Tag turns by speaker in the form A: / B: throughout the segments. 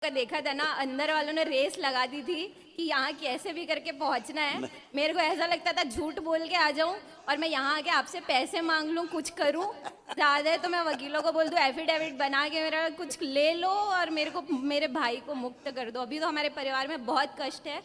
A: का देखा था ना, अंदर वालों ने रेस लगा दी थी कि यहाँ कैसे भी करके पहुंचना है। मेरे को ऐसा लगता था झूठ बोल के आ जाऊं और मैं यहाँ आके आपसे पैसे मांग लूं, कुछ करूं। ज्यादा है तो मैं वकीलों को बोल दूं एफिडेविट बना के मेरा कुछ ले लो और मेरे को, मेरे भाई को मुक्त कर दो। अभी तो हमारे परिवार में बहुत कष्ट है।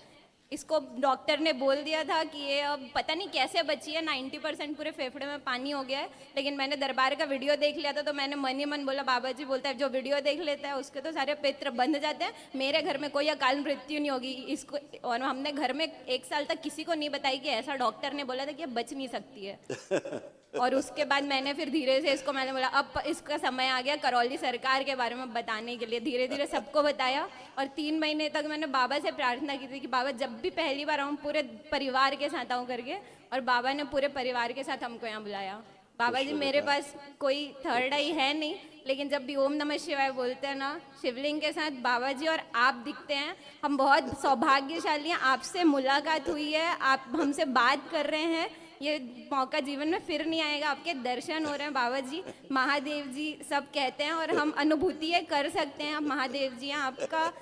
A: इसको डॉक्टर ने बोल दिया था कि ये अब पता नहीं कैसे बची है, 90% पूरे फेफड़े में पानी हो गया है। लेकिन मैंने दरबार का वीडियो देख लिया था तो मैंने मन ही मन बोला, बाबा जी बोलता है जो वीडियो देख लेता है उसके तो सारे पित्र बंध जाते हैं, मेरे घर में कोई अकाल मृत्यु नहीं होगी इसको। और हमने घर में 1 साल तक किसी को नहीं बताई कि ऐसा डॉक्टर ने बोला था कि ये बच नहीं सकती है। और उसके बाद मैंने फिर धीरे से इसको मैंने बोला अब इसका समय आ गया करौली सरकार के बारे में बताने के लिए। धीरे धीरे सबको बताया और 3 महीने तक मैंने बाबा से प्रार्थना की थी कि बाबा जब भी पहली बार आऊँ पूरे परिवार के साथ आऊँ करके। और बाबा ने पूरे परिवार के साथ हमको यहाँ बुलाया। बाबा जी मेरे पास कोई थर्ड आई है नहीं, लेकिन जब भी ओम नमः शिवाय बोलते हैं ना शिवलिंग के साथ बाबा जी और आप दिखते हैं। हम बहुत सौभाग्यशाली हैं, आपसे मुलाकात हुई है, आप हमसे बात कर रहे हैं। ये मौका जीवन में फिर नहीं आएगा। आपके दर्शन हो रहे हैं बाबा जी, महादेव जी सब कहते हैं और हम अनुभूति ये कर सकते हैं। आप महादेव जी हैं, आपका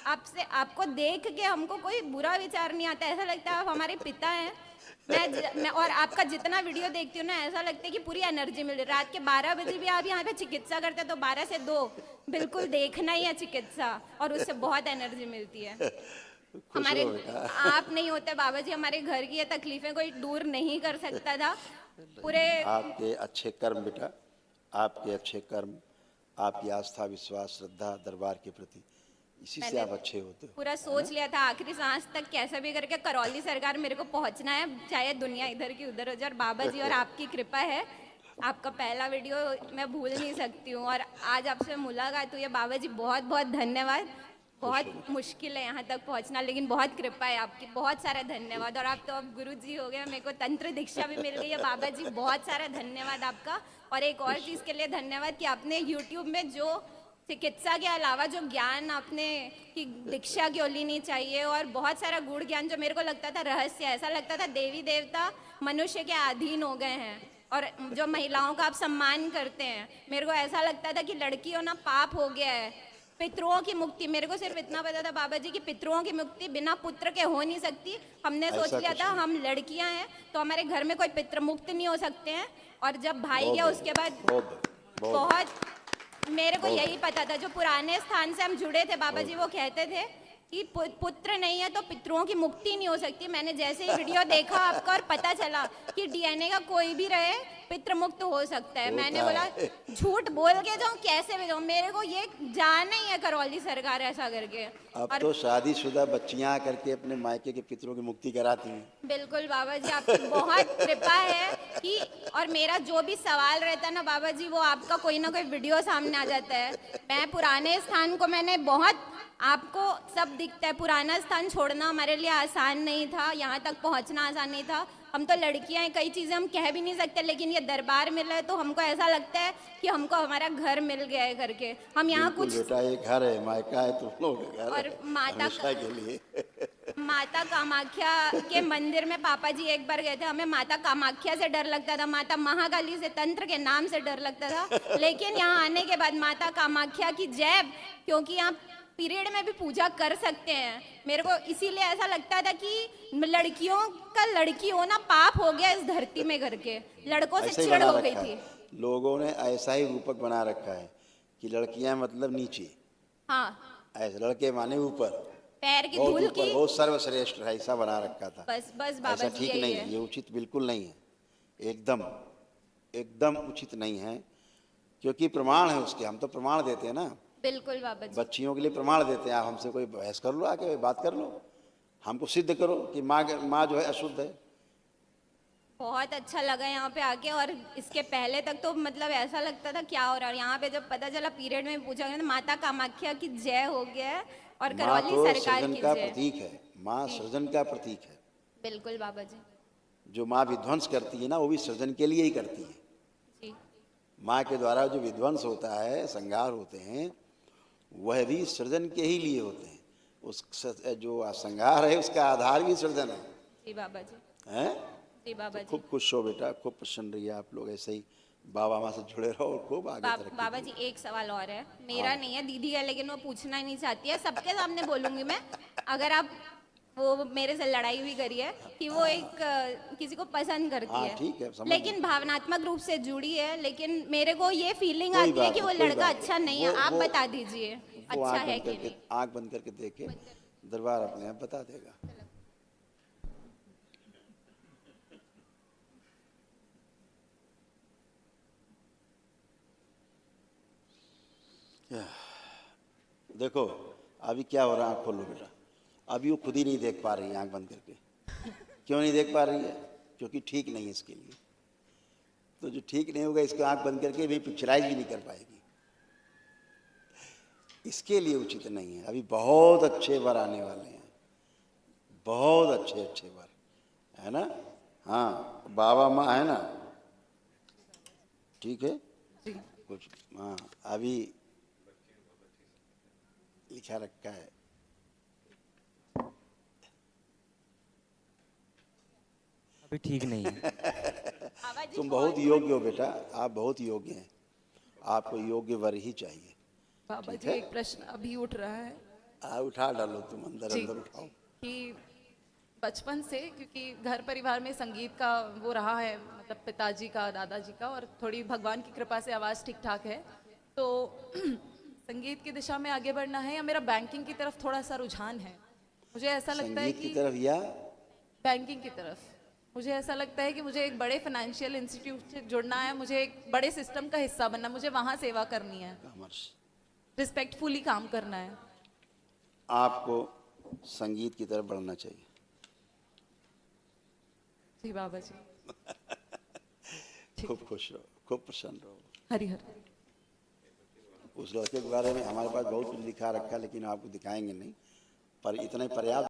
A: आपसे आपको देख के हमको कोई बुरा विचार नहीं आता, ऐसा लगता है आप हमारे पिता हैं। मैं और आपका जितना वीडियो देखती हूँ ना ऐसा लगता है कि पूरी एनर्जी मिल रही है। रात के 12 बजे भी आप यहाँ पे चिकित्सा करते हैं तो 12 से 2 बिल्कुल देखना ही है चिकित्सा और उससे बहुत एनर्जी मिलती है। हमारे आप नहीं होते बाबा जी, हमारे घर की ये तकलीफें कोई दूर नहीं कर सकता था। पूरे
B: आपके अच्छे कर्म बेटा, आपके अच्छे कर्म, आपकी आस्था विश्वास श्रद्धा दरबार के प्रति, इसी से आप अच्छे होते हो।
A: पूरा सोच लिया था आखिरी सांस तक कैसा भी करके करौली सरकार मेरे को पहुंचना है, चाहे दुनिया इधर की उधर हो जाए। और बाबा जी और आपकी कृपा है, आपका पहला वीडियो मैं भूल नहीं सकती हूँ और आज आपसे मुलाकात हुई है। बाबा जी बहुत बहुत धन्यवाद। बहुत मुश्किल है यहाँ तक पहुँचना लेकिन बहुत कृपा है आपकी, बहुत सारा धन्यवाद। और आप तो अब गुरु जी हो गए, मेरे को तंत्र दीक्षा भी मिल गई है। बाबा जी बहुत सारा धन्यवाद आपका। और एक और चीज़ के लिए धन्यवाद कि आपने यूट्यूब में जो चिकित्सा के अलावा जो ज्ञान आपने कि दीक्षा क्यों लेनी चाहिए और बहुत सारा गूढ़ ज्ञान जो मेरे को लगता था रहस्य, ऐसा लगता था देवी देवता मनुष्य के अधीन हो गए हैं। और जो महिलाओं का आप सम्मान करते हैं, मेरे को ऐसा लगता था कि लड़की होना पाप हो गया है। पितरों की मुक्ति, मेरे को सिर्फ इतना पता था बाबा जी कि पितरों की मुक्ति बिना पुत्र के हो नहीं सकती। हमने सोच लिया था हम लड़कियां हैं तो हमारे घर में कोई पितृ मुक्त नहीं हो सकते हैं। और जब भाई गया उसके बाद बहुत मेरे को यही पता था। जो पुराने स्थान से हम जुड़े थे बाबा जी वो कहते थे कि पुत्र नहीं है तो पितरों की मुक्ति नहीं हो सकती। मैंने जैसे ही वीडियो देखा आपका और पता चला कि डीएनए का कोई भी रहे पितृ मुक्त हो सकता है, मैंने बोला झूठ बोल के जाऊं कैसे भी जाऊं, मेरे को ये जाना ही है करौली सरकार ऐसा करके।
B: अब तो शादीशुदा बच्चियां करके अपने मायके के पितरों की मुक्ति कराती हैं।
A: बिल्कुल बाबा जी आपकी बहुत कृपा है कि, और मेरा जो भी सवाल रहता है ना बाबा जी वो आपका कोई ना कोई वीडियो सामने आ जाता है। मैं पुराने स्थान को मैंने बहुत, आपको सब दिखता है, पुराना स्थान छोड़ना हमारे लिए आसान नहीं था, यहाँ तक पहुँचना आसान नहीं था। हम तो लड़कियां हैं, कई चीज़ें हम कह भी नहीं सकते, लेकिन ये दरबार मिला है तो हमको ऐसा लगता है कि हमको हमारा घर मिल गया है करके। हम यहाँ कुछ
B: बेटा ये घर है, मायका है, तुम लोग का घर
A: और
B: है हमेशा के लिए।
A: माता कामाख्या के मंदिर में पापा जी एक बार गए थे, हमें माता कामाख्या से डर लगता था, माता महाकाली से तंत्र के नाम से डर लगता था। लेकिन यहाँ आने के बाद माता कामाख्या की जय, क्योंकि यहाँ पीरियड में भी पूजा कर सकते हैं। मेरे को इसीलिए ऐसा लगता था कि लड़कियों का लड़की होना पाप हो गया इस धरती में करके, लड़कों से
B: ऐसे ही
A: चिढ़
B: बना
A: हो गई
B: रखा
A: थी।
B: है लोगों ने, ऐसा ही रूपक बना रखा है कि लड़कियां मतलब नीचे,
A: हाँ
B: ऐसे लड़के माने ऊपर,
A: पैर की
B: बहुत
A: धूल
B: ऊपर,
A: की,
B: बहुत सर्वश्रेष्ठ है, ऐसा बना रखा था।
A: बस बस बाबा
B: ऐसा
A: जी
B: ठीक
A: यही
B: नहीं
A: है।
B: है, ये उचित बिल्कुल नहीं है, एकदम एकदम उचित नहीं है। क्योंकि प्रमाण है उसके, हम तो प्रमाण देते हैं ना,
A: बिल्कुल बाबा जी।
B: बच्चियों के लिए प्रमाण देते हैं। आप हमसे कोई बहस कर लो, आके बात कर लो, हमको सिद्ध करो कि माँ जो है अशुद्ध है।
A: बहुत अच्छा लगा यहाँ पे आके। और इसके पहले तक तो मतलब ऐसा लगता था क्या हो रहा है, यहाँ पे जब पता चला पीरियड में पूछा गया तो माता कामाख्या की जय हो गया है और
B: माँ
A: करौली
B: तो
A: सरकार
B: सृजन
A: की
B: का
A: जय।
B: प्रतीक है, माँ सृजन का प्रतीक है।
A: बिल्कुल बाबा जी।
B: जो माँ विध्वंस करती है ना वो भी सृजन के लिए ही करती है।
A: जी
B: माँ के द्वारा जो विध्वंस होता है, संहार होते हैं, वह भी सृजन के ही लिए होते हैं। उस जो संहार है उसका आधार भी सृजन है।
A: जी बाबा जी।
B: हैं?
A: जी बाबा
B: तो
A: जी।
B: खूब खुश हो बेटा, खूब प्रसन्न रहिए आप लोग, ऐसे ही बाबा माँ से जुड़े रहो और खूब आगे तरक्की
A: बाबा जी एक सवाल और है, मेरा नहीं है, दीदी है, लेकिन वो पूछना ही नहीं चाहती है, सबके सामने बोलूंगी मैं। अगर आप वो मेरे से लड़ाई भी करी है कि वो एक किसी को पसंद करती
B: हाँ,
A: है,
B: ठीक है, समझ
A: लेकिन भावनात्मक रूप से जुड़ी है, लेकिन मेरे को ये फीलिंग
B: कोई
A: आती है
B: बात
A: कि वो
B: नहीं, कोई
A: लड़का
B: बात
A: अच्छा
B: नहीं।
A: नहीं है। आप
B: वो
A: बता दीजिए
B: वो
A: अच्छा है कि नहीं।
B: आंख बंद करके देखे, दरबार अपने आप बता देगा। देखो अभी क्या हो रहा है, आंख खोलो बेटा। अभी वो खुद ही नहीं देख पा रही है आंख बंद करके। क्यों नहीं देख पा रही है? क्योंकि ठीक नहीं है इसके लिए। तो जो ठीक नहीं होगा इसको आंख बंद करके भी पिक्चराइज भी नहीं कर पाएगी। इसके लिए उचित नहीं है। अभी बहुत अच्छे वर आने वाले हैं, बहुत अच्छे अच्छे वर, है ना? हाँ, बाबा माँ है ना, ठीक है कुछ। हाँ, अभी लिखा रखा है।
C: अभी ठीक नहीं है।
A: बाबा जी
B: तुम बहुत योग्य हो बेटा, आप बहुत योग्य हैं। आपको योग्य वर ही चाहिए।
D: बाबा
B: ठीक
D: जी
B: है?
D: एक प्रश्न अभी उठ रहा है
B: उठा डालो, तुम अंदर
D: जी,
B: अंदर उठाओ।
D: कि बचपन से, क्योंकि घर परिवार में संगीत का वो रहा है, मतलब पिताजी का, दादाजी का, और थोड़ी भगवान की कृपा से आवाज़ ठीक ठाक है, तो संगीत की दिशा में आगे बढ़ना है या मेरा बैंकिंग की तरफ थोड़ा सा रुझान है। मुझे ऐसा लगता है
B: संगीत की
D: कि
B: तरफ या
D: बैंकिंग की तरफ, मुझे ऐसा लगता है कि मुझे एक बड़े फाइनेंशियल इंस्टीट्यूट से जुड़ना है, मुझे एक बड़े सिस्टम का हिस्सा बनना, मुझे वहाँ सेवा करनी है,
B: कॉमर्स।
D: रिस्पेक्टफुली काम करना है।
B: आपको संगीत की तरफ बढ़ना चाहिए।
D: जी बाबा जी,
B: खूब खुश रहो, खूब प्रसन्न रहो।
D: हरि हर।
B: उस लड़के के बारे में हमारे पास बहुत कुछ लिखा रखा है, लेकिन आपको दिखाएंगे नहीं, पर इतना ही पर्याप्त